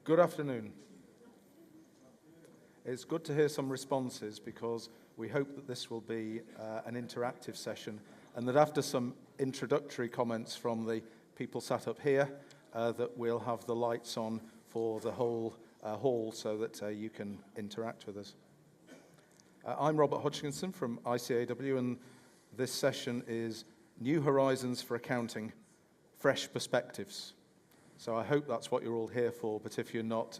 Good afternoon. It's good to hear some responses because we hope that this will be an interactive session and that after some introductory comments from the people sat up here, that we'll have the lights on for the whole hall so that you can interact with us. I'm Robert Hodgkinson from ICAW, and this session is New Horizons for Accounting, Fresh Perspectives. So I hope that's what you're all here for, but if you're not,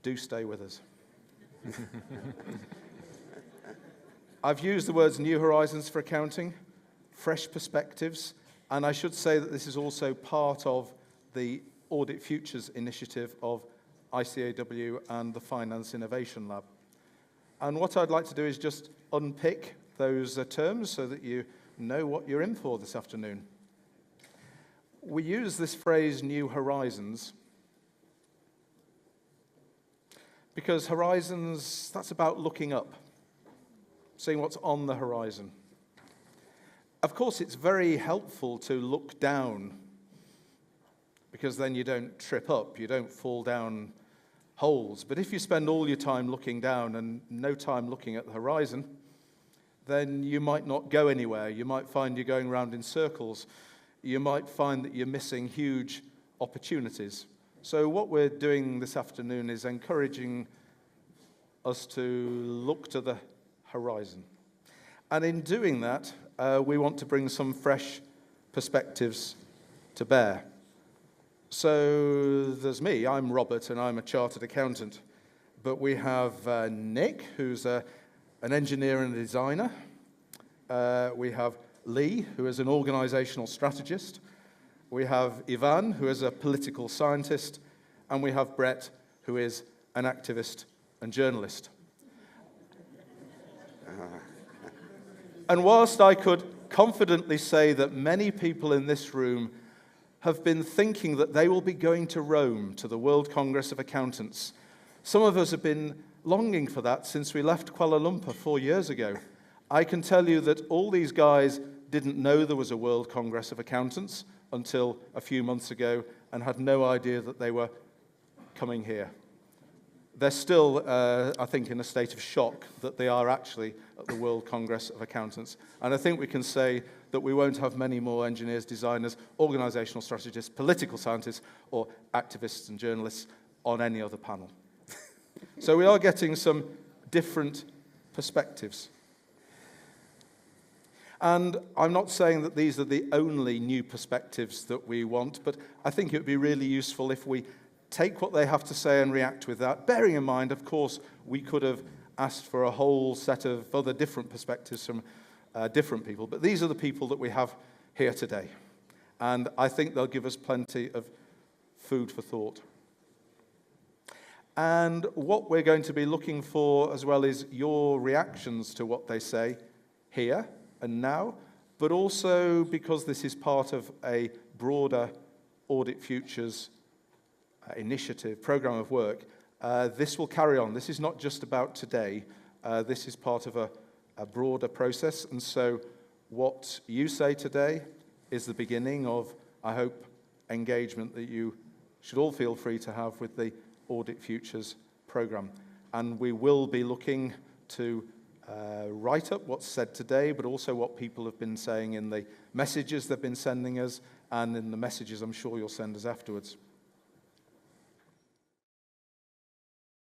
do stay with us. I've used the words New Horizons for Accounting, Fresh Perspectives, and I should say that this is also part of the Audit Futures initiative of ICAW and the Finance Innovation Lab. And what I'd like to do is just unpick those terms so that you know what you're in for this afternoon. We use this phrase, New Horizons, because horizons, that's about looking up, seeing what's on the horizon. Of course, it's very helpful to look down, because then you don't trip up, you don't fall down holes. But if you spend all your time looking down and no time looking at the horizon, then you might not go anywhere. You might find you're going around in circles. You might find that you're missing huge opportunities. So what we're doing this afternoon is encouraging us to look to the horizon. And in doing that, we want to bring some fresh perspectives to bear. So there's me, I'm Robert, and I'm a chartered accountant. But we have Nick, who's an engineer and a designer. We have Lee, who is an organizational strategist. We have Ivan, who is a political scientist. And we have Brett, who is an activist and journalist. And whilst I could confidently say that many people in this room have been thinking that they will be going to Rome, to the World Congress of Accountants, some of us have been longing for that since we left Kuala Lumpur 4 years ago. I can tell you that all these guys didn't know there was a World Congress of Accountants until a few months ago and had no idea that they were coming here. They're still, I think, in a state of shock that they are actually at the World Congress of Accountants. And I think we can say that we won't have many more engineers, designers, organizational strategists, political scientists, or activists and journalists on any other panel. So we are getting some different perspectives. And I'm not saying that these are the only new perspectives that we want, but I think it would be really useful if we take what they have to say and react with that, bearing in mind, of course, we could have asked for a whole set of other different perspectives from different people, but these are the people that we have here today. And I think they'll give us plenty of food for thought. And what we're going to be looking for as well is your reactions to what they say here and now, but also because this is part of a broader Audit Futures initiative, program of work, this will carry on. This is not just about today. This is part of a broader process. And so what you say today is the beginning of, I hope, engagement that you should all feel free to have with the Audit Futures program. And we will be looking to write up what's said today, but also what people have been saying in the messages they've been sending us and in the messages I'm sure you'll send us afterwards.